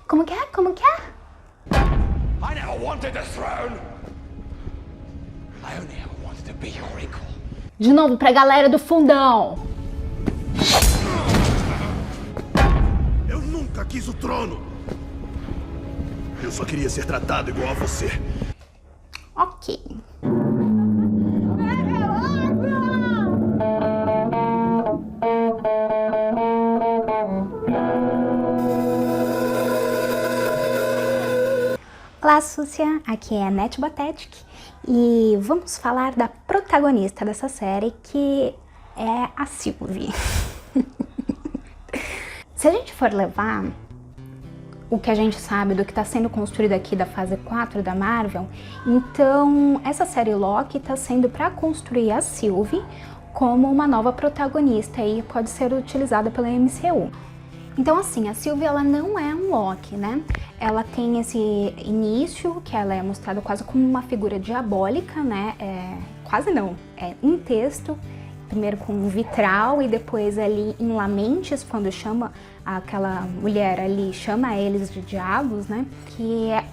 Como que é? Como que é? I never wanted the throne. I only ever wanted to be your equal. De novo pra galera do fundão. Eu nunca quis o trono. Eu só queria ser tratado igual a você. Ok. Olá, Súcia, aqui é a Net Botetic e vamos falar da protagonista dessa série, que é a Sylvie. Se a gente for levar o que a gente sabe do que está sendo construído aqui da fase 4 da Marvel, então essa série Loki está sendo para construir a Sylvie como uma nova protagonista e pode ser utilizada pela MCU. Então assim, a Sylvie ela não é um Loki, né? Ela tem esse início que ela é mostrada quase como uma figura diabólica, né? Quase não, é um texto, primeiro com um vitral e depois ali em Lamentes, quando chama aquela mulher ali, chama eles de diabos, né?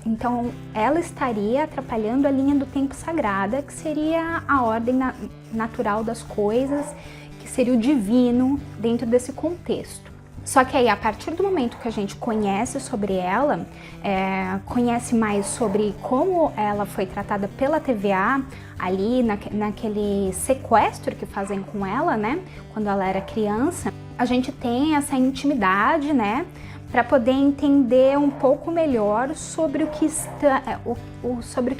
Então ela estaria atrapalhando a linha do tempo sagrada, que seria a ordem natural das coisas, que seria o divino dentro desse contexto. Só que aí, a partir do momento que a gente conhece sobre ela, conhece mais sobre como ela foi tratada pela TVA, ali naquele sequestro que fazem com ela, né, quando ela era criança, a gente tem essa intimidade, né, para poder entender um pouco melhor sobre o que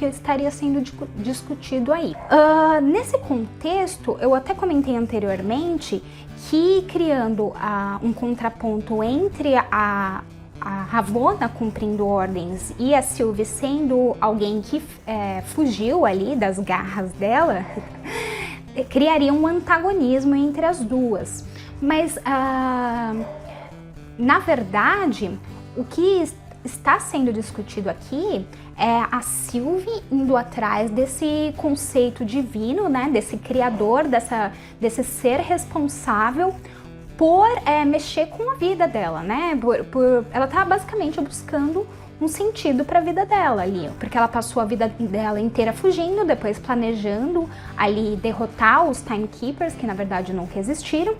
estaria sendo discutido aí. Nesse contexto, eu até comentei anteriormente que criando um contraponto entre a Ravonna cumprindo ordens e a Sylvie sendo alguém que fugiu ali das garras dela, criaria um antagonismo entre as duas. Mas na verdade, o que está sendo discutido aqui é a Sylvie indo atrás desse conceito divino, né, desse criador, desse ser responsável por mexer com a vida dela, né? Ela tá basicamente buscando um sentido para a vida dela ali, porque ela passou a vida dela inteira fugindo, depois planejando ali derrotar os Timekeepers, que na verdade nunca existiram,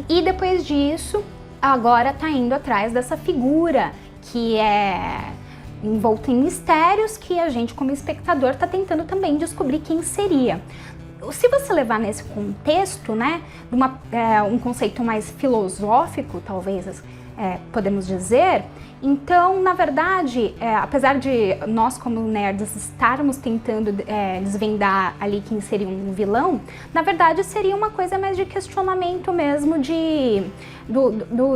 e depois disso agora tá indo atrás dessa figura que é envolta em mistérios, que a gente como espectador tá tentando também descobrir quem seria. Se você levar nesse contexto, né, um conceito mais filosófico, talvez podemos dizer, então, na verdade, apesar de nós como nerds estarmos tentando desvendar ali quem seria um vilão, na verdade seria uma coisa mais de questionamento mesmo de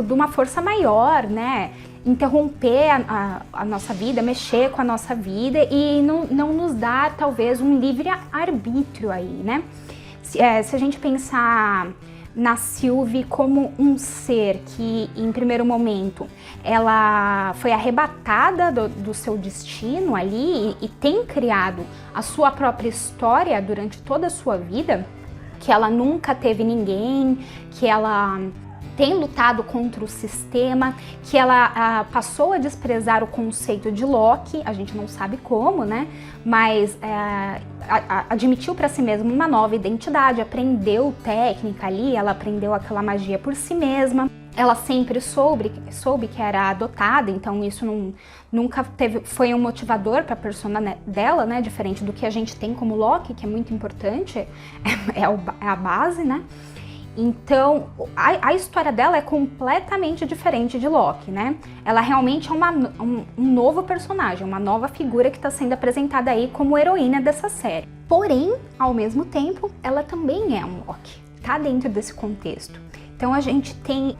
uma força maior, né? Interromper a nossa vida, mexer com a nossa vida e não nos dar talvez um livre arbítrio aí, né? Se a gente pensar na Sylvie como um ser que, em primeiro momento, ela foi arrebatada do seu destino ali e tem criado a sua própria história durante toda a sua vida, que ela nunca teve ninguém, que ela tem lutado contra o sistema, que ela passou a desprezar o conceito de Loki, a gente não sabe como, né? Mas admitiu para si mesma uma nova identidade, aprendeu técnica ali, ela aprendeu aquela magia por si mesma. Ela sempre soube que era adotada, então isso nunca foi um motivador para a persona dela, né? Diferente do que a gente tem como Loki, que é muito importante, é a base, né? Então, a história dela é completamente diferente de Loki, né? Ela realmente é um novo personagem, uma nova figura que está sendo apresentada aí como heroína dessa série. Porém, ao mesmo tempo, ela também é um Loki, tá dentro desse contexto. Então a gente tem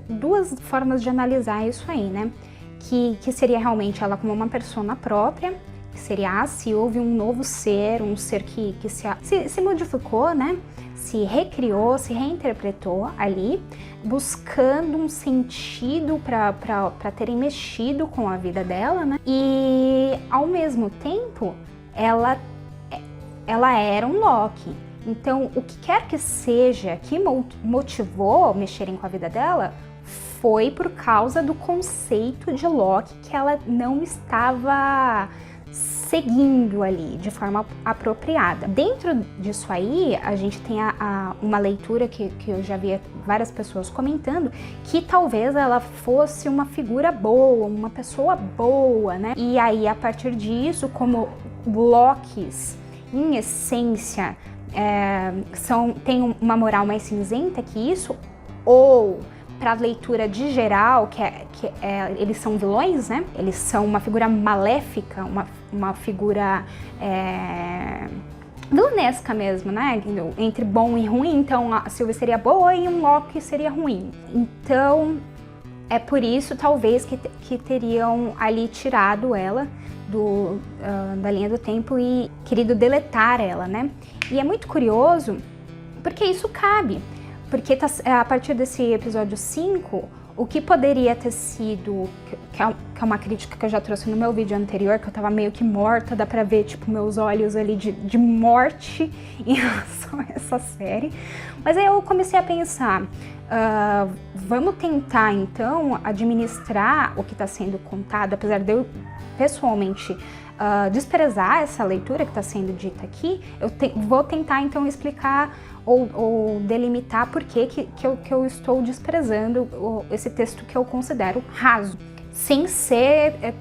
duas formas de analisar isso aí, né? Que seria realmente ela como uma persona própria, que seria a Sylvie, um novo ser, um ser que se modificou, né? Se recriou, se reinterpretou ali, buscando um sentido para terem mexido com a vida dela, né? E ao mesmo tempo, ela era um Loki. Então, o que quer que seja que motivou mexerem com a vida dela foi por causa do conceito de Loki que ela não estava seguindo ali de forma apropriada. Dentro disso aí, a gente tem uma leitura que eu já vi várias pessoas comentando, que talvez ela fosse uma figura boa, uma pessoa boa, né? E aí, a partir disso, como Lokis, em essência, tem uma moral mais cinzenta que isso, ou para a leitura de geral, eles são vilões, né? Eles são uma figura maléfica, uma figura vilanesca mesmo, né? Entre bom e ruim, então a Sylvie seria boa e um Loki seria ruim. Então, é por isso, talvez, que teriam ali tirado ela da linha do tempo e querido deletar ela, né? E é muito curioso, porque isso cabe. Porque a partir desse episódio 5, o que poderia ter sido, que é uma crítica que eu já trouxe no meu vídeo anterior, que eu tava meio que morta, dá pra ver, tipo, meus olhos ali de morte em relação a essa série. Mas aí eu comecei a pensar, vamos tentar, então, administrar o que tá sendo contado, apesar de eu, pessoalmente, desprezar essa leitura que está sendo dita aqui, vou tentar então explicar ou delimitar por que eu estou desprezando esse texto que eu considero raso, sem ser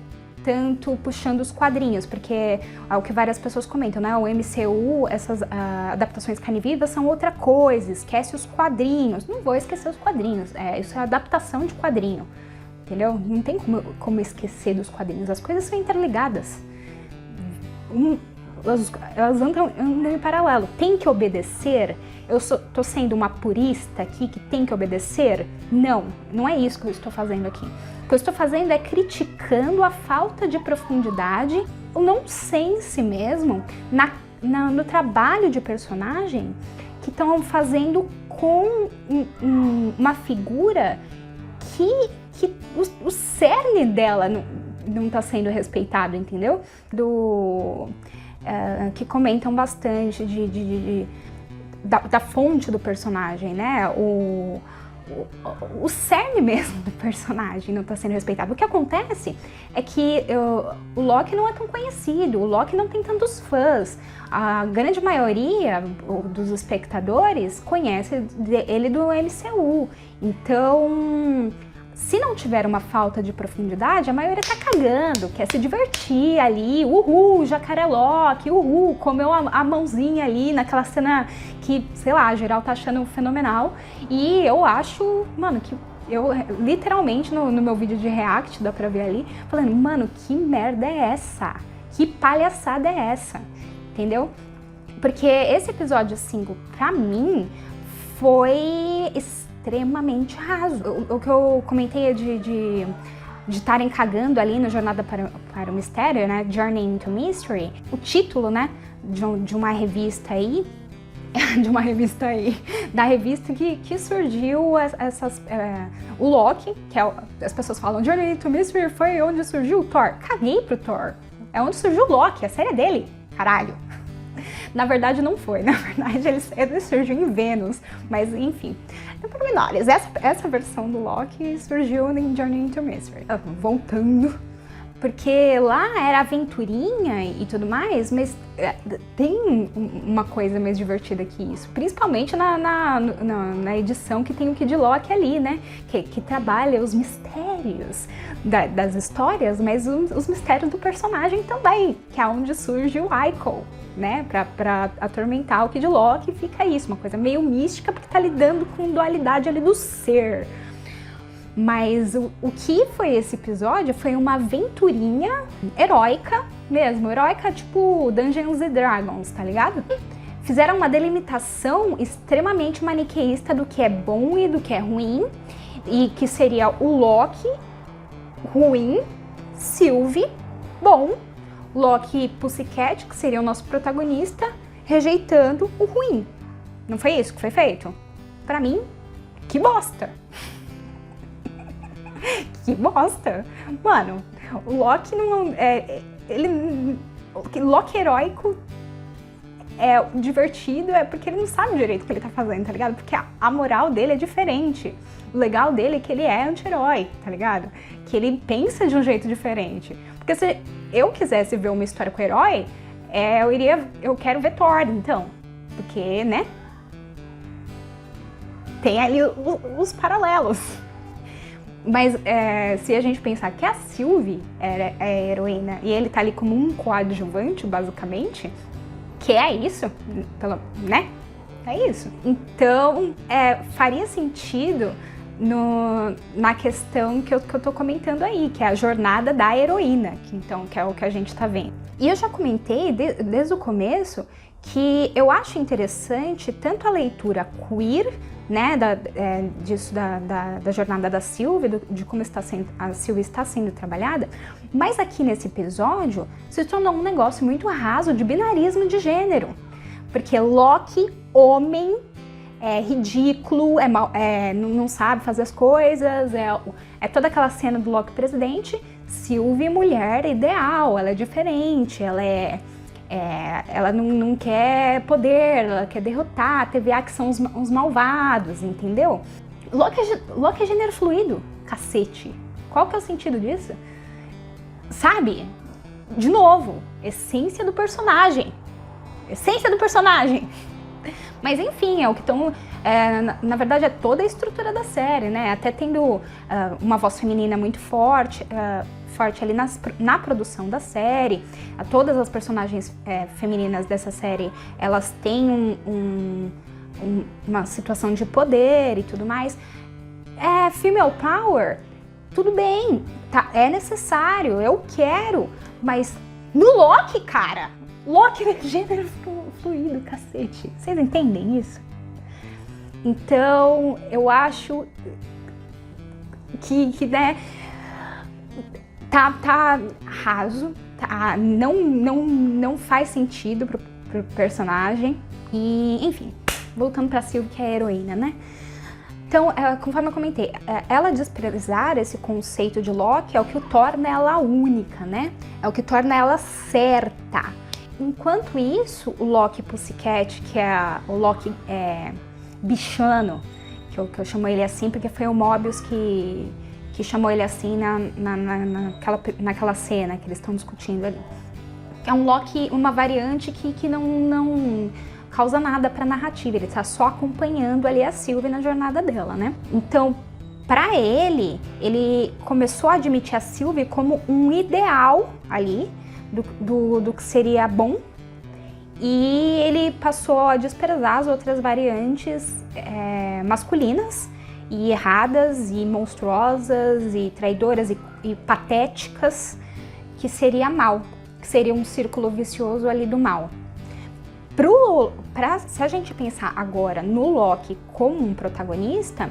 tanto puxando os quadrinhos, porque é o que várias pessoas comentam, né? O MCU, essas adaptações carne-vivas são outra coisa, esquece os quadrinhos. Não vou esquecer os quadrinhos, isso é adaptação de quadrinho, entendeu? Não tem como esquecer dos quadrinhos, as coisas são interligadas. Elas andam em paralelo. Tem que obedecer? Eu tô sendo uma purista aqui que tem que obedecer? Não é isso que eu estou fazendo aqui. O que eu estou fazendo é criticando a falta de profundidade, o nonsense mesmo, no trabalho de personagem que estão fazendo com uma figura que o cerne dela não está sendo respeitado, entendeu? Que comentam bastante da fonte do personagem, né? O cerne mesmo do personagem não está sendo respeitado. O que acontece é que o Loki não é tão conhecido, o Loki não tem tantos fãs. A grande maioria dos espectadores conhece ele do MCU. Então, se não tiver uma falta de profundidade, a maioria tá cagando, quer se divertir ali, uhul, jacaré Loki, uhul, comeu a mãozinha ali naquela cena que, sei lá, geral tá achando fenomenal. E eu acho, mano, que eu literalmente no meu vídeo de react, dá pra ver ali, falando, mano, que merda é essa? Que palhaçada é essa? Entendeu? Porque esse episódio 5, pra mim, foi extremamente raso. O que eu comentei de estarem cagando ali no Jornada para o Mistério, né? Journey into Mystery. O título, né? De uma revista aí, da revista que surgiu o Loki, que as pessoas falam Journey into Mystery foi onde surgiu o Thor. Caguei pro Thor. É onde surgiu o Loki, a série é dele. Caralho. Na verdade não foi, na verdade ele surgiu em Vênus, mas enfim, pormenores. Essa versão do Loki surgiu em Journey into Mystery. Voltando, porque lá era aventurinha e tudo mais, mas tem uma coisa mais divertida que isso, principalmente na edição que tem o Kid Loki ali, né, que trabalha os mistérios das histórias, mas os mistérios do personagem também, que é onde surge o Ico, né, pra atormentar o Kid Loki, fica isso, uma coisa meio mística, porque tá lidando com dualidade ali do ser. Mas o que foi esse episódio foi uma aventurinha heróica mesmo, heróica tipo Dungeons & Dragons, tá ligado? Fizeram uma delimitação extremamente maniqueísta do que é bom e do que é ruim, e que seria o Loki ruim, Sylvie bom, Loki Pussycat, que seria o nosso protagonista, rejeitando o ruim. Não foi isso que foi feito? Pra mim, que bosta! Que bosta! Mano, o Loki não... Loki heróico é divertido é porque ele não sabe direito o que ele tá fazendo, tá ligado? Porque a moral dele é diferente. O legal dele é que ele é anti-herói, tá ligado? Que ele pensa de um jeito diferente. Porque se eu quisesse ver uma história com o herói, eu quero ver Thor, então. Porque, né? Tem ali os paralelos. Mas se a gente pensar que a Sylvie é a heroína e ele tá ali como um coadjuvante, basicamente, que é isso, né? É isso. Então, faria sentido na questão que eu tô comentando aí, que é a jornada da heroína, que é o que a gente tá vendo. E eu já comentei desde o começo que eu acho interessante tanto a leitura queer, né, da jornada da Sylvie, de como a Sylvie está sendo trabalhada, mas aqui nesse episódio se tornou um negócio muito raso de binarismo de gênero, porque Loki, homem, é ridículo, não sabe fazer as coisas, é toda aquela cena do Loki presidente. Sylvie, mulher ideal, ela é diferente, ela não quer poder, ela quer derrotar a TVA, que são os malvados, entendeu? Loki é gênero fluido, cacete. Qual que é o sentido disso? Sabe? De novo, essência do personagem. Essência do personagem. Mas enfim, é o que estão... na verdade, é toda a estrutura da série, né? Até tendo uma voz feminina muito forte ali na produção da série. Todas as personagens femininas dessa série, elas têm uma situação de poder e tudo mais. Female power, tudo bem, tá, é necessário, eu quero, mas no Loki, cara, Loki é gênero fluido, cacete. Vocês entendem isso? Então, eu acho que né, tá raso, não faz sentido pro personagem. E, enfim, voltando pra Sylvie, que é a heroína, né? Então, conforme eu comentei, ela desprezar esse conceito de Loki é o que o torna ela única, né? É o que torna ela certa. Enquanto isso, o Loki Pussycat, que é o Loki bichano, que eu chamo ele assim porque foi o Mobius que chamou ele assim naquela cena que eles estão discutindo ali. É um Loki, uma variante que não causa nada pra narrativa, ele tá só acompanhando ali a Sylvie na jornada dela, né? Então, pra ele começou a admitir a Sylvie como um ideal ali, do que seria bom, e ele passou a desprezar as outras variantes masculinas e erradas e monstruosas e traidoras e patéticas, que seria mal, que seria um círculo vicioso ali do mal. Se a gente pensar agora no Loki como um protagonista,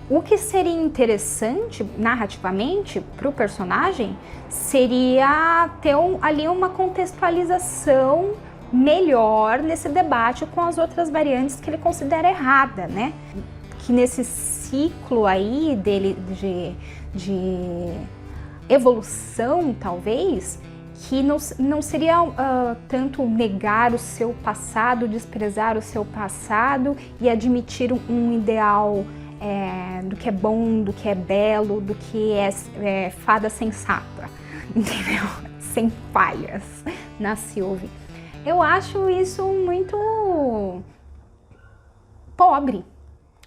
o que seria interessante narrativamente para o personagem seria ter ali uma contextualização melhor nesse debate com as outras variantes que ele considera errada, né? Que nesse ciclo aí dele de evolução, talvez, que não seria tanto negar o seu passado, desprezar o seu passado e admitir um ideal do que é bom, do que é belo, do que é fada sensata, entendeu? Sem falhas na Sylvie. Eu acho isso muito pobre,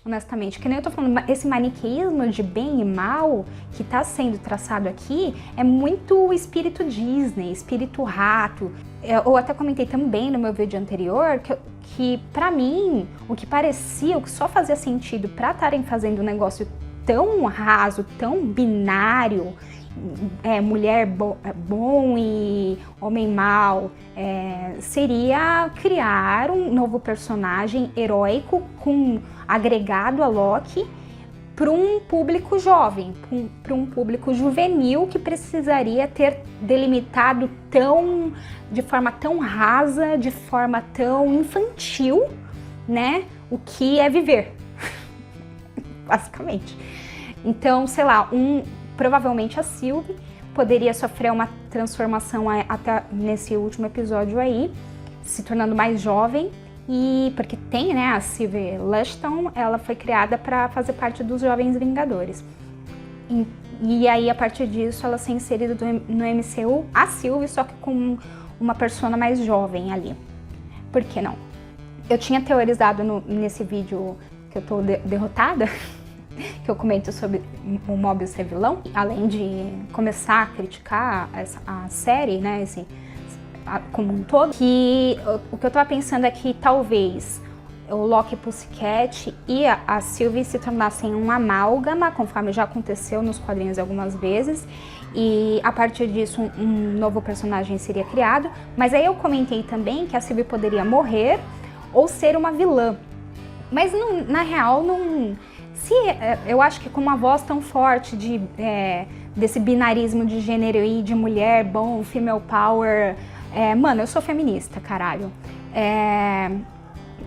honestamente. Que nem eu tô falando, esse maniqueísmo de bem e mal que tá sendo traçado aqui é muito espírito Disney, espírito rato. Eu até comentei também no meu vídeo anterior que pra mim, o que só fazia sentido pra estarem fazendo um negócio tão raso, tão binário, mulher bom e homem mau, seria criar um novo personagem heróico agregado a Loki para um público jovem, para um público juvenil que precisaria ter delimitado de forma tão rasa, de forma tão infantil, né, o que é viver, basicamente. Então, sei lá, provavelmente a Sylvie poderia sofrer uma transformação até nesse último episódio aí, se tornando mais jovem, e porque tem, né, a Sylvie Lushton, ela foi criada para fazer parte dos Jovens Vingadores. E aí, a partir disso, ela ser inserida no MCU, a Sylvie, só que com uma persona mais jovem ali. Por que não? Eu tinha teorizado nesse vídeo que eu tô derrotada, que eu comento sobre o Mobius ser vilão, além de começar a criticar a série, né, como um todo, que o que eu tava pensando é que talvez o Loki Pussycat e a Sylvie se tornassem um amálgama, conforme já aconteceu nos quadrinhos algumas vezes, e a partir disso um novo personagem seria criado. Mas aí eu comentei também que a Sylvie poderia morrer ou ser uma vilã, mas não, na real não. Eu acho que com uma voz tão forte desse binarismo de gênero e de mulher, bom, female power, mano, eu sou feminista, caralho.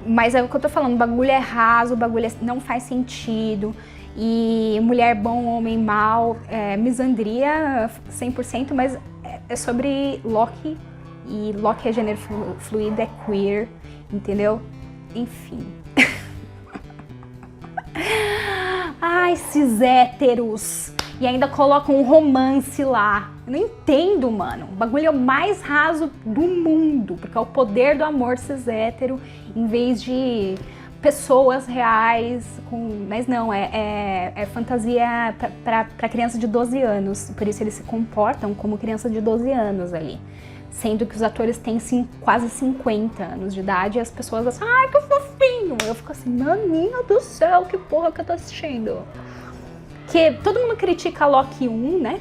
Mas é o que eu tô falando, o bagulho é raso, o bagulho não faz sentido. E mulher bom, homem mal, misandria 100%, mas é sobre Loki. E Loki é gênero fluido, é queer, entendeu? Enfim. Ai, esses héteros. E ainda colocam um romance lá. Eu não entendo, mano. O bagulho é o mais raso do mundo, porque é o poder do amor cis hétero, em vez de pessoas reais. Mas não, é fantasia pra criança de 12 anos. Por isso eles se comportam como criança de 12 anos ali. Sendo que os atores têm quase 50 anos de idade e as pessoas assim, ai, que fofinho. Eu fico assim, maninha do céu, que porra que eu tô assistindo. Que todo mundo critica Loki 1, né?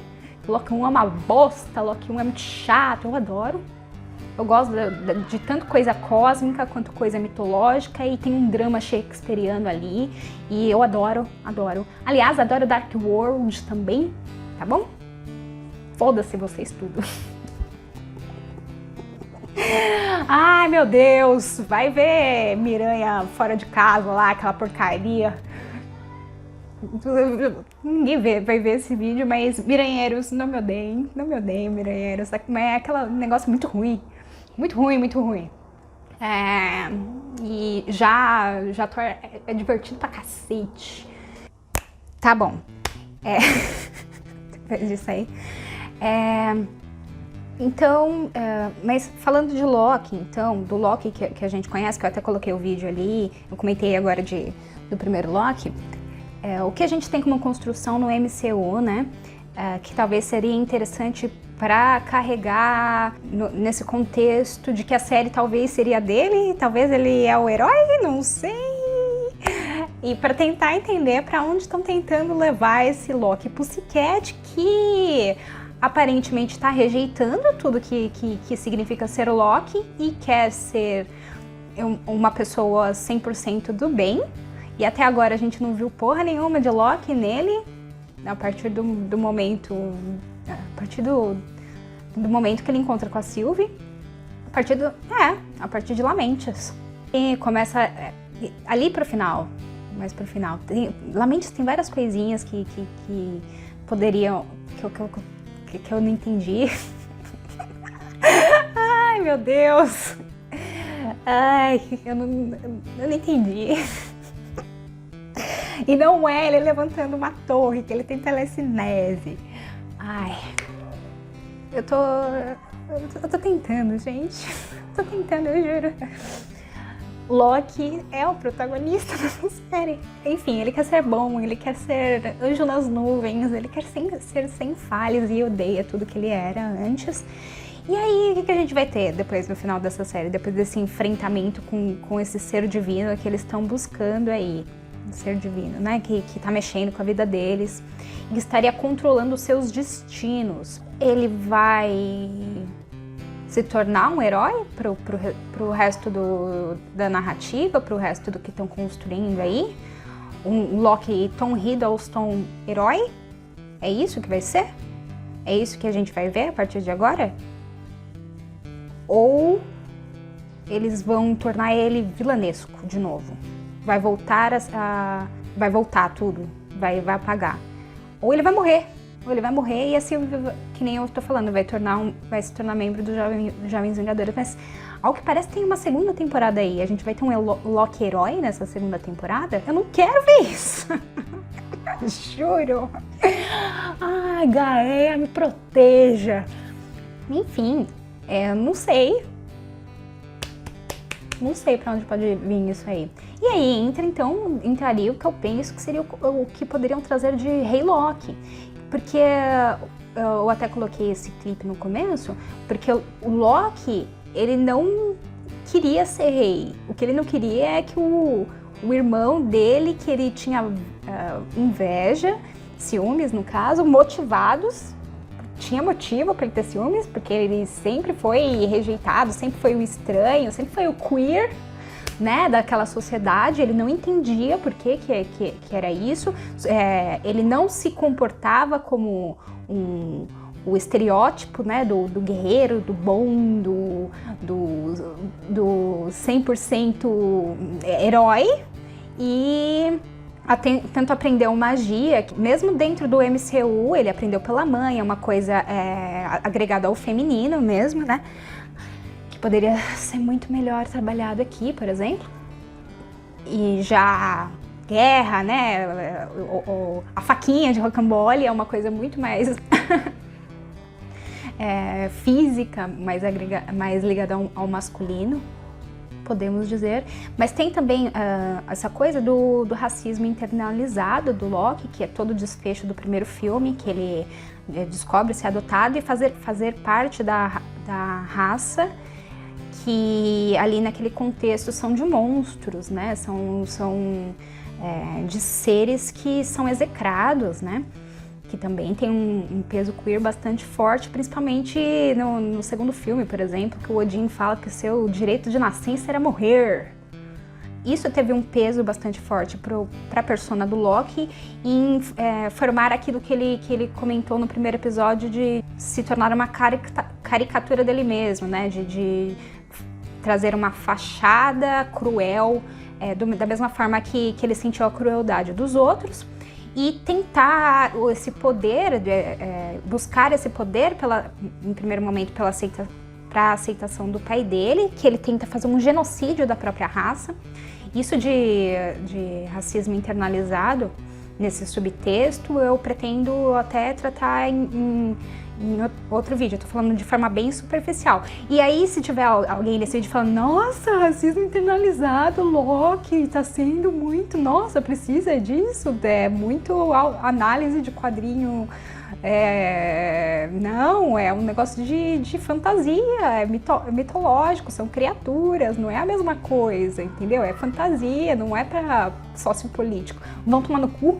Loki 1 é uma bosta, Loki 1 é muito chato, eu adoro. Eu gosto de tanto coisa cósmica quanto coisa mitológica e tem um drama shakespeariano ali e eu adoro, adoro. Aliás, adoro Dark World também, tá bom? Foda-se vocês tudo. Ai, meu Deus, vai ver Miranha fora de casa lá, aquela porcaria. Ninguém vai ver esse vídeo, mas miranheiros, não me odeiem, miranheiros. É aquele negócio muito ruim, muito ruim, muito ruim. E já é divertido pra cacete. Tá bom. Depois disso aí. Então, mas falando de Loki, então, do Loki que a gente conhece, que eu até coloquei o vídeo ali, eu comentei agora do primeiro Loki, o que a gente tem como construção no MCU, né, que talvez seria interessante para carregar nesse contexto de que a série talvez seria dele, talvez ele é o herói, não sei, e para tentar entender para onde estão tentando levar esse Loki Pussycat que aparentemente está rejeitando tudo que significa ser o Loki e quer ser uma pessoa 100% do bem. E até agora a gente não viu porra nenhuma de Loki nele, a partir do momento que ele encontra com a Sylvie, a partir de Lamentis. E começa ali pro final, mais pro final. Lamentis tem várias coisinhas que poderiam, que eu não entendi. Ai, meu Deus. Ai, eu não entendi. E não é ele levantando uma torre, que ele tem telecinese. Ai, eu tô tentando, gente. Tô tentando, eu juro. Loki é o protagonista dessa série. Enfim, ele quer ser bom, ele quer ser anjo nas nuvens, ele quer ser sem falhas e odeia tudo que ele era antes. E aí, o que a gente vai ter depois, no final dessa série? Depois desse enfrentamento com esse ser divino que eles estão buscando aí. Ser divino, né? Que tá mexendo com a vida deles e que estaria controlando os seus destinos. Ele vai se tornar um herói pro resto da narrativa, pro resto do que estão construindo aí? Um Loki Tom Hiddleston herói? É isso que vai ser? É isso que a gente vai ver a partir de agora? Ou eles vão tornar ele vilanesco de novo? Vai voltar vai voltar tudo, vai apagar. Ou ele vai morrer, ele vai morrer e a Sylvie, que nem eu tô falando, vai se tornar membro dos Jovens Vingadores, mas ao que parece tem uma segunda temporada aí. A gente vai ter um Loki herói nessa segunda temporada? Eu não quero ver isso. Juro. Ai, Gaia, me proteja. Enfim, não sei. Não sei pra onde pode vir isso aí. E aí entraria o que eu penso que seria o que poderiam trazer de Rei Loki. Porque eu até coloquei esse clipe no começo, porque o Loki, ele não queria ser rei. O que ele não queria é que o irmão dele, que ele tinha inveja, ciúmes no caso, motivados, tinha motivo para ele ter ciúmes, porque ele sempre foi rejeitado, sempre foi o estranho, sempre foi o queer, né, daquela sociedade. Ele não entendia por que era isso, ele não se comportava como o estereótipo, né, do guerreiro, do bom, do 100% herói, e tanto aprendeu magia, que mesmo dentro do MCU ele aprendeu pela mãe, é uma coisa agregada ao feminino mesmo, né, que poderia ser muito melhor trabalhado aqui, por exemplo. E já guerra, né, a faquinha de rocambole é uma coisa muito mais física, mais ligada ao masculino, podemos dizer. Mas tem também essa coisa do racismo internalizado do Loki, que é todo o desfecho do primeiro filme, que ele descobre ser adotado e fazer parte da raça, que ali naquele contexto são de monstros, né? São de seres que são execrados, né? Que também tem um peso queer bastante forte, principalmente no segundo filme, por exemplo, que o Odin fala que o seu direito de nascença era morrer. Isso teve um peso bastante forte para a persona do Loki em formar aquilo que ele comentou no primeiro episódio, de se tornar uma caricatura dele mesmo, né? De trazer uma fachada cruel, da mesma forma que ele sentiu a crueldade dos outros. E tentar esse poder, buscar esse poder, em primeiro momento, para a aceitação do pai dele, que ele tenta fazer um genocídio da própria raça. Isso de racismo internalizado, nesse subtexto, eu pretendo até tratar em outro vídeo. Eu tô falando de forma bem superficial. E aí, se tiver alguém nesse vídeo falando, nossa, racismo internalizado, Loki, tá sendo muito, nossa, precisa disso, muito análise de quadrinho, não, é um negócio de fantasia, é mitológico, são criaturas, não é a mesma coisa, entendeu? É fantasia, não é pra sociopolítico. Vão tomar no cu.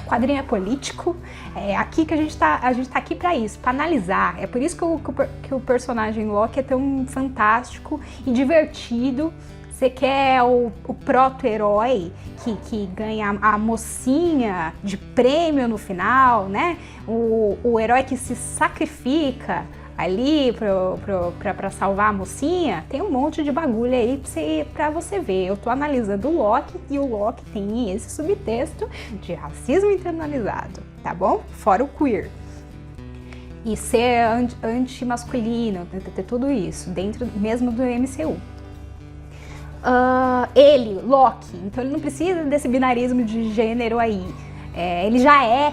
Quadrinho é político, é aqui que a gente tá aqui para isso, para analisar. É por isso que o personagem Loki é tão fantástico e divertido. Você quer o proto-herói que ganha a mocinha de prêmio no final, né? O herói que se sacrifica ali pra salvar a mocinha. Tem um monte de bagulho aí pra você ver. Eu tô analisando o Loki e o Loki tem esse subtexto de racismo internalizado, tá bom? Fora o queer. E ser anti-masculino, ter tudo isso dentro mesmo do MCU. Ele, Loki, então ele não precisa desse binarismo de gênero aí. Ele já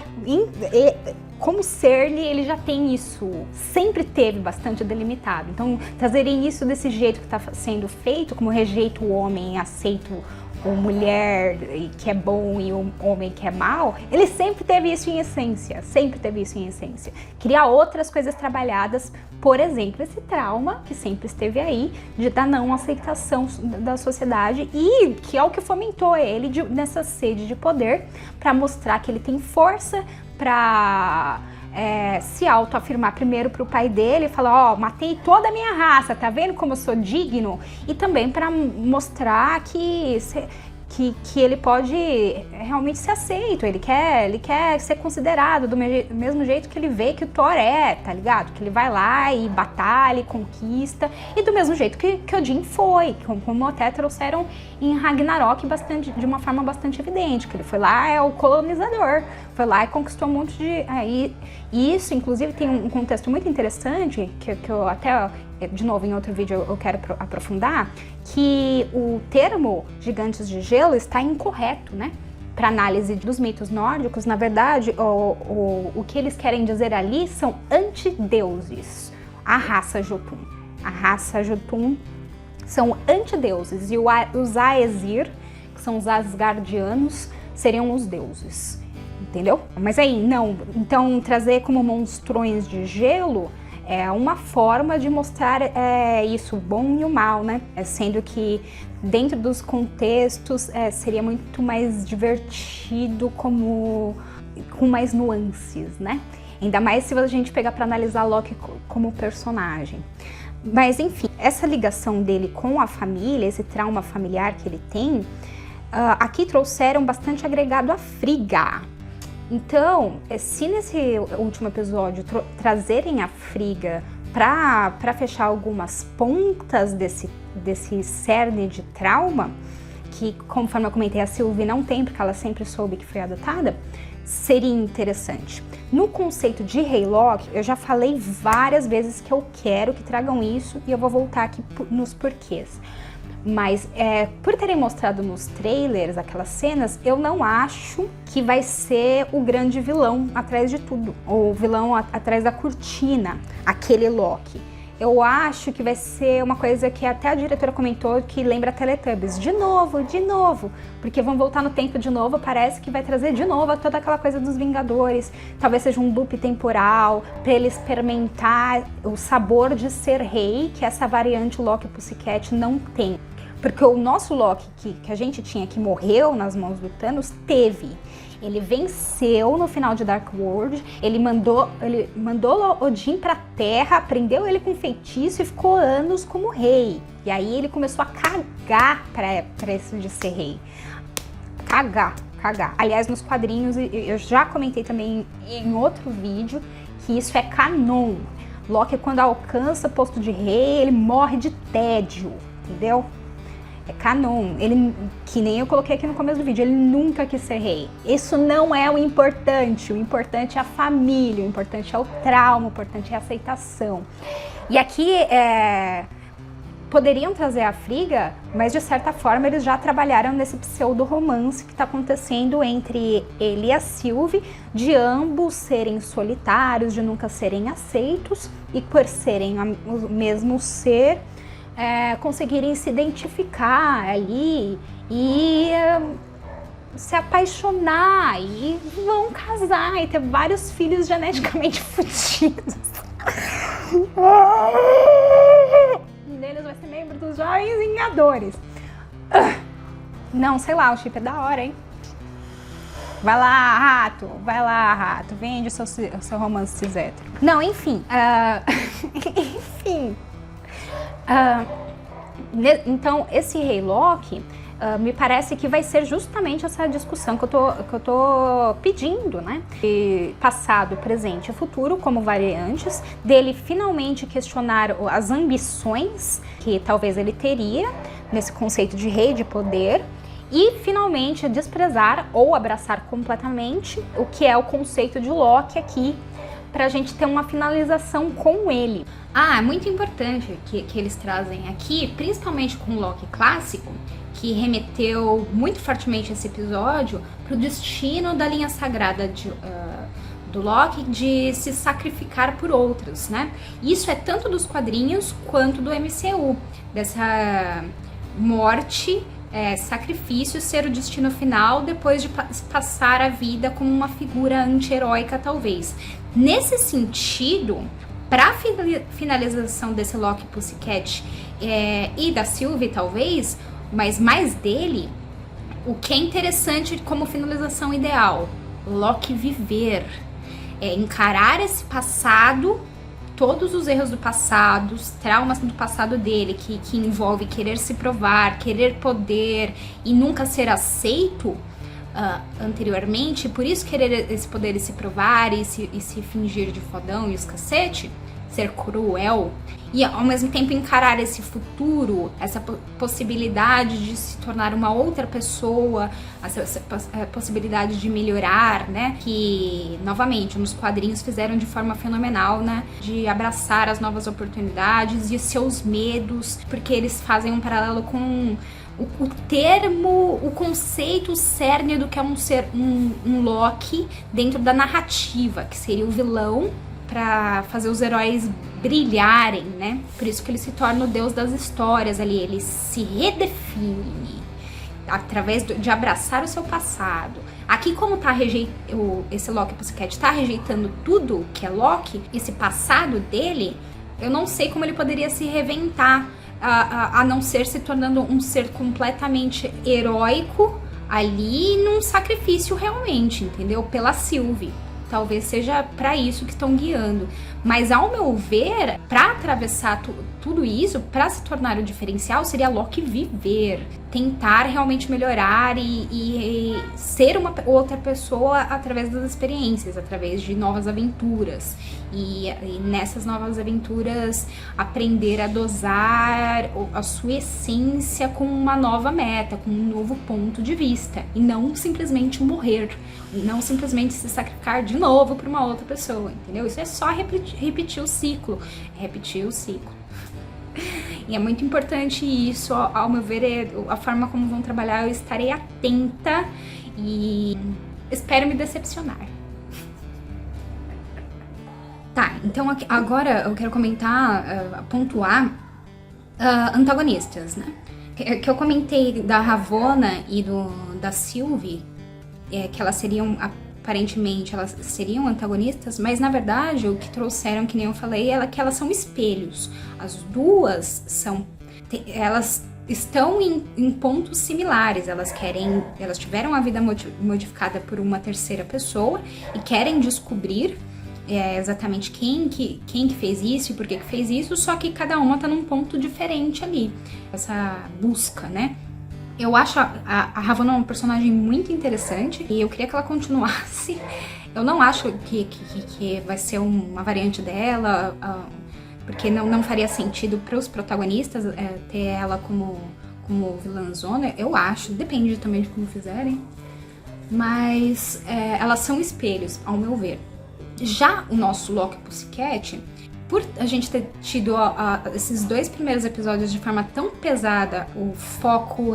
como ser, ele já tem isso, sempre teve bastante delimitado. Então, trazerem isso desse jeito que está sendo feito, como rejeito o homem, aceito a mulher que é bom e o homem que é mal, ele sempre teve isso em essência, Criar outras coisas trabalhadas, por exemplo, esse trauma que sempre esteve aí, da não aceitação da sociedade, e que é o que fomentou ele nessa sede de poder, para mostrar que ele tem força para se autoafirmar primeiro para o pai dele e falar, matei toda a minha raça, tá vendo como eu sou digno? E também para mostrar que ele pode realmente ser aceito, ele quer ser considerado do mesmo jeito que ele vê que o Thor tá ligado? Que ele vai lá e batalha e conquista, e do mesmo jeito que Odin foi, como até trouxeram em Ragnarok de uma forma bastante evidente, que ele foi lá, é o colonizador, foi lá e conquistou um monte de... E isso, inclusive, tem um contexto muito interessante, que eu até, de novo, em outro vídeo eu quero aprofundar, que o termo gigantes de gelo está incorreto, né? Para análise dos mitos nórdicos, na verdade, o que eles querem dizer ali são antideuses, a raça Jotun. A raça Jotun são antideuses e os Aesir, que são os Asgardianos, seriam os deuses, entendeu? Mas aí, não, então trazer como monstrões de gelo é uma forma de mostrar isso, o bom e o mal, né? Sendo que dentro dos contextos seria muito mais divertido com mais nuances, né? Ainda mais se a gente pegar para analisar Loki como personagem. Mas enfim, essa ligação dele com a família, esse trauma familiar que ele tem, aqui trouxeram bastante agregado a Frigga. Então, se nesse último episódio trazerem a Frigga para fechar algumas pontas desse cerne de trauma, que, conforme eu comentei, a Sylvie não tem, porque ela sempre soube que foi adotada, seria interessante. No conceito de Rei Loki, eu já falei várias vezes que eu quero que tragam isso e eu vou voltar aqui nos porquês. Mas por terem mostrado nos trailers aquelas cenas, eu não acho que vai ser o grande vilão atrás de tudo, ou o vilão atrás da cortina, aquele Loki. Eu acho que vai ser uma coisa que até a diretora comentou que lembra Teletubbies. De novo, porque vão voltar no tempo de novo, parece que vai trazer de novo toda aquela coisa dos Vingadores. Talvez seja um loop temporal, para ele experimentar o sabor de ser rei, que essa variante Loki Pussycat não tem. Porque o nosso Loki que a gente tinha, que morreu nas mãos do Thanos, teve. Ele venceu no final de Dark World, ele mandou Odin pra Terra, prendeu ele com feitiço e ficou anos como rei. E aí ele começou a cagar pra isso de ser rei. Cagar. Aliás, nos quadrinhos, eu já comentei também em outro vídeo, que isso é canon. Loki, quando alcança posto de rei, ele morre de tédio, entendeu? É canon, ele, que nem eu coloquei aqui no começo do vídeo, ele nunca quis ser rei. Isso não é o importante é a família, o importante é o trauma, o importante é a aceitação. E aqui poderiam trazer a Frigga, mas de certa forma eles já trabalharam nesse pseudo-romance que está acontecendo entre ele e a Sylvie, de ambos serem solitários, de nunca serem aceitos e por serem o mesmo ser, conseguirem se identificar ali e se apaixonar e vão casar e ter vários filhos geneticamente fodidos. Um deles vai ser membro dos Jovens Vingadores. Não, sei lá, o chip é da hora, hein? Vai lá, rato, vende o seu romance cis hétero. Não, enfim, então esse Rei Loki me parece que vai ser justamente essa discussão que eu tô pedindo, né? De passado, presente e futuro como variantes, dele finalmente questionar as ambições que talvez ele teria nesse conceito de rei, de poder, e finalmente desprezar ou abraçar completamente o que é o conceito de Loki aqui, pra gente ter uma finalização com ele. É muito importante que eles trazem aqui, principalmente com o Loki clássico, que remeteu muito fortemente esse episódio pro destino da linha sagrada do Loki de se sacrificar por outros, né? Isso é tanto dos quadrinhos quanto do MCU, dessa morte, sacrifício ser o destino final depois de passar a vida como uma figura anti-heróica, talvez. Nesse sentido, para finalização desse Loki Pussycat e da Sylvie, talvez, mas mais dele, o que é interessante como finalização ideal, Loki viver, encarar esse passado, todos os erros do passado, os traumas do passado dele, que envolve querer se provar, querer poder e nunca ser aceito anteriormente, por isso querer esse poder e se provar e se fingir de fodão e os cacete, ser cruel. e ao mesmo tempo encarar esse futuro, essa possibilidade de se tornar uma outra pessoa, essa possibilidade de melhorar, né? Que, novamente, nos quadrinhos fizeram de forma fenomenal, né? De abraçar as novas oportunidades e seus medos, porque eles fazem um paralelo com o termo, o conceito, o cerne do que é um Loki dentro da narrativa, que seria o vilão para fazer os heróis brilharem, né? Por isso que ele se torna o deus das histórias ali, ele se redefine através de abraçar o seu passado. Aqui, como tá esse Loki Pussycat tá rejeitando tudo que é Loki, esse passado dele, eu não sei como ele poderia se reinventar, a não ser se tornando um ser completamente heróico ali num sacrifício realmente, entendeu? Pela Sylvie. Talvez seja para isso que estão guiando. Mas, ao meu ver, para atravessar tudo isso, para se tornar o diferencial, seria Loki viver. Tentar realmente melhorar e ser uma outra pessoa através das experiências, através de novas aventuras. E nessas novas aventuras, aprender a dosar a sua essência com uma nova meta, com um novo ponto de vista. E não simplesmente morrer. Não simplesmente se sacrificar de novo para uma outra pessoa, entendeu? Isso é só repetir o ciclo. Repetir o ciclo. E é muito importante isso, ao meu ver, a forma como vão trabalhar, eu estarei atenta e espero me decepcionar. Tá, então agora eu quero comentar, pontuar antagonistas, né? Que eu comentei da Ravonna e da Sylvie, que elas seriam, aparentemente, elas seriam antagonistas, mas na verdade o que trouxeram, que nem eu falei, é que elas são espelhos. As duas elas estão em pontos similares, elas tiveram a vida modificada por uma terceira pessoa e querem descobrir exatamente quem que fez isso e por que fez isso, só que cada uma tá num ponto diferente ali, essa busca, né? Eu acho a Ravonna um personagem muito interessante e eu queria que ela continuasse. Eu não acho que vai ser uma variante dela, porque não faria sentido para os protagonistas ter ela como vilãzona. Eu acho, depende também de como fizerem. Mas elas são espelhos, ao meu ver. Já o nosso Loki Pussycat, por a gente ter tido esses 2 primeiros episódios de forma tão pesada, o foco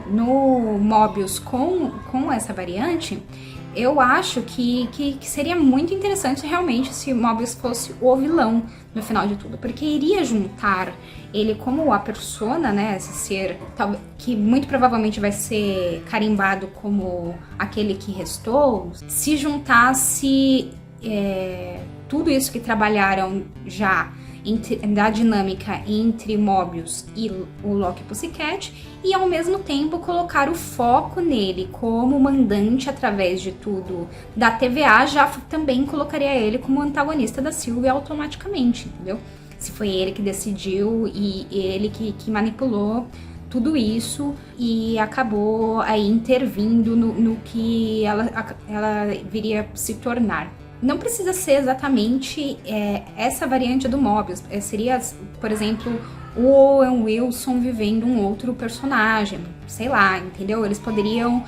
no Mobius com essa variante, eu acho que seria muito interessante realmente se o Mobius fosse o vilão no final de tudo, porque iria juntar ele como a persona, né, esse ser que muito provavelmente vai ser carimbado como aquele que restou, se juntasse tudo isso que trabalharam já da dinâmica entre Mobius e o Loki Pussycat e ao mesmo tempo colocar o foco nele como mandante através de tudo da TVA, já também colocaria ele como antagonista da Sylvie automaticamente, entendeu? Se foi ele que decidiu e ele que manipulou tudo isso e acabou aí intervindo no que ela viria se tornar. Não precisa ser exatamente essa variante do Mobius. Seria, por exemplo, o Owen Wilson vivendo um outro personagem. Sei lá, entendeu? Eles poderiam...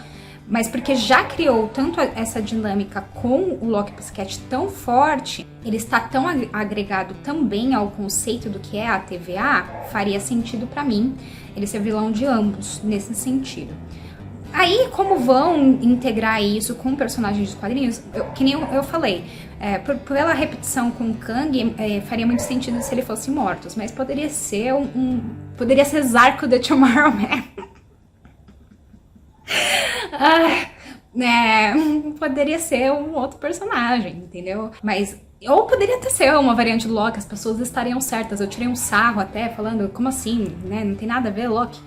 Mas porque já criou tanto essa dinâmica com o Loki Pussycat tão forte, ele está tão agregado também ao conceito do que é a TVA, faria sentido pra mim ele ser vilão de ambos, nesse sentido. Aí, como vão integrar isso com personagens de quadrinhos, que nem eu falei, pela repetição com o Kang, faria muito sentido se ele fosse Mortus, mas poderia ser poderia ser Zarko the Tomorrow Man. Poderia ser um outro personagem, entendeu? Mas, ou poderia até ser uma variante do Loki, as pessoas estariam certas. Eu tirei um sarro até, falando, como assim, né? Não tem nada a ver, Loki.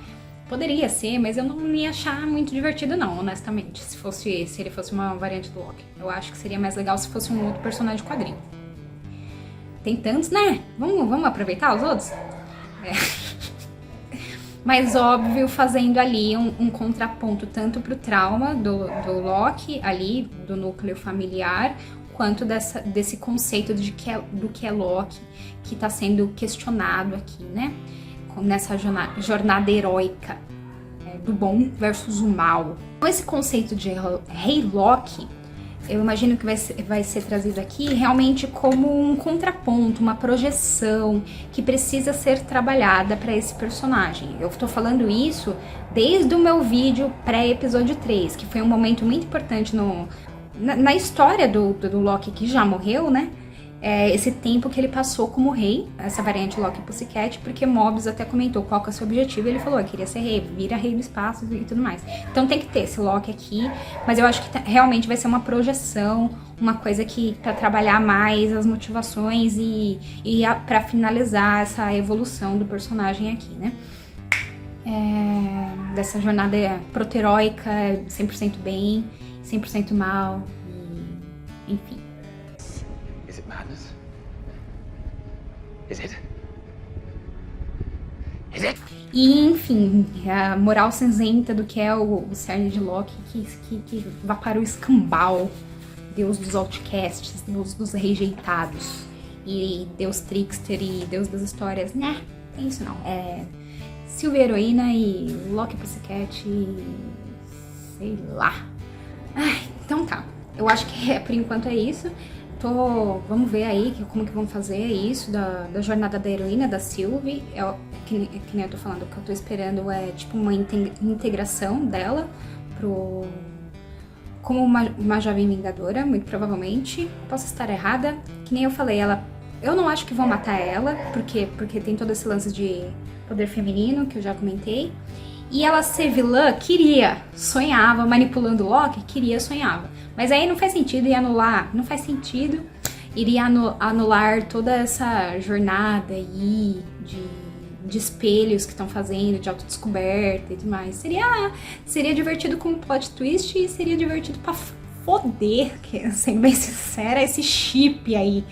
Poderia ser, mas eu não ia achar muito divertido não, honestamente, se ele fosse uma variante do Loki. Eu acho que seria mais legal se fosse um outro personagem de quadrinho. Tem tantos, né? Vamos aproveitar os outros? Mas, óbvio, fazendo ali um contraponto tanto pro trauma do Loki, ali, do núcleo familiar, quanto desse conceito do que é Loki, que tá sendo questionado aqui, né? Nessa jornada heróica do bom versus o mal. Então, esse conceito de Rei Loki, eu imagino que vai ser trazido aqui realmente como um contraponto, uma projeção que precisa ser trabalhada para esse personagem. Eu tô falando isso desde o meu vídeo pré-episódio 3, que foi um momento muito importante na história do Loki, que já morreu, né? Esse tempo que ele passou como rei, essa variante Loki Pussycat, porque Mobius até comentou qual que é o seu objetivo, e ele falou, eu queria ser rei, vira rei do espaço e tudo mais. Então tem que ter esse Loki aqui, mas eu acho que realmente vai ser uma projeção, uma coisa que para trabalhar mais as motivações e para finalizar essa evolução do personagem aqui, né? Dessa jornada proto-heróica, 100% bem, 100% mal, e, enfim. Is it madness? Is it? Is it? E, enfim, a moral cinzenta do que é o cerne de Loki, que vá para o escambau, deus dos outcasts, deus dos rejeitados, e deus trickster e deus das histórias, né? Tem isso não. Sylvie Heroína e Loki Pussycat e... sei lá. Então tá, eu acho que por enquanto é isso. Vamos ver aí como que vão fazer isso da jornada da heroína, da Sylvie. Que nem eu tô falando, o que eu tô esperando é tipo uma integração dela como uma jovem vingadora, muito provavelmente. Posso estar errada, que nem eu falei, eu não acho que vão matar ela, porque tem todo esse lance de poder feminino, que eu já comentei. E ela ser vilã, sonhava, manipulando o Loki, sonhava. Mas aí não faz sentido ir anular, não faz sentido, iria anular toda essa jornada aí de espelhos que estão fazendo, de autodescoberta e tudo mais. Seria divertido como plot twist e seria divertido pra foder, sendo bem sincera, esse chip aí.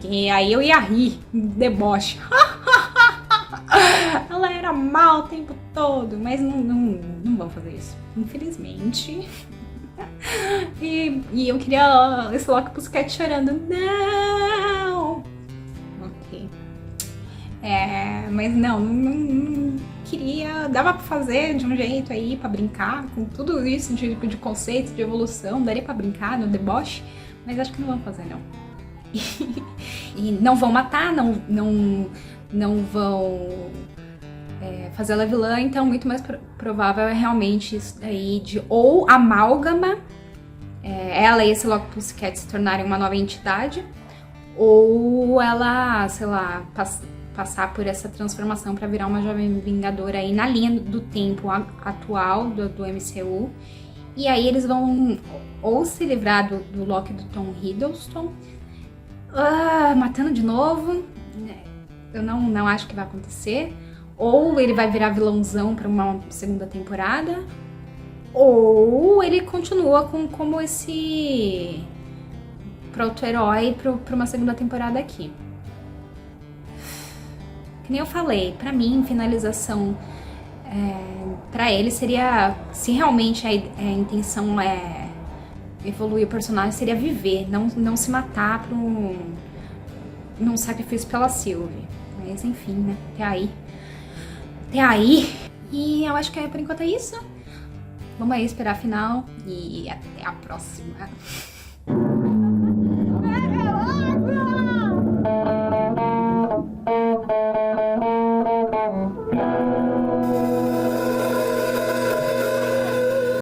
E aí eu ia rir, deboche. Ela era mal o tempo todo, mas não vão fazer isso, infelizmente. E eu queria esse Loki Pussycat chorando, não! Ok. Mas não queria, dava pra fazer de um jeito aí, pra brincar com tudo isso de conceito, de evolução, daria pra brincar no deboche, mas acho que não vão fazer, não. E não vão matar, não vão fazer ela vilã, então muito mais provável é realmente isso daí de ou amálgama, ela e esse Loki Pussycat se tornarem uma nova entidade, ou ela, sei lá, passar por essa transformação para virar uma jovem vingadora aí na linha do tempo atual do MCU, e aí eles vão ou se livrar do Loki do Tom Hiddleston, matando de novo. Eu não acho que vai acontecer. Ou ele vai virar vilãozão para uma segunda temporada, ou ele continua como esse proto-herói para uma segunda temporada aqui. Que nem eu falei, pra mim, finalização pra ele seria, se realmente a intenção é evoluir o personagem, seria viver, não se matar num sacrifício pela Sylvie. Mas enfim, né, até aí. E eu acho que por enquanto é isso. Vamos aí esperar a final e até a próxima.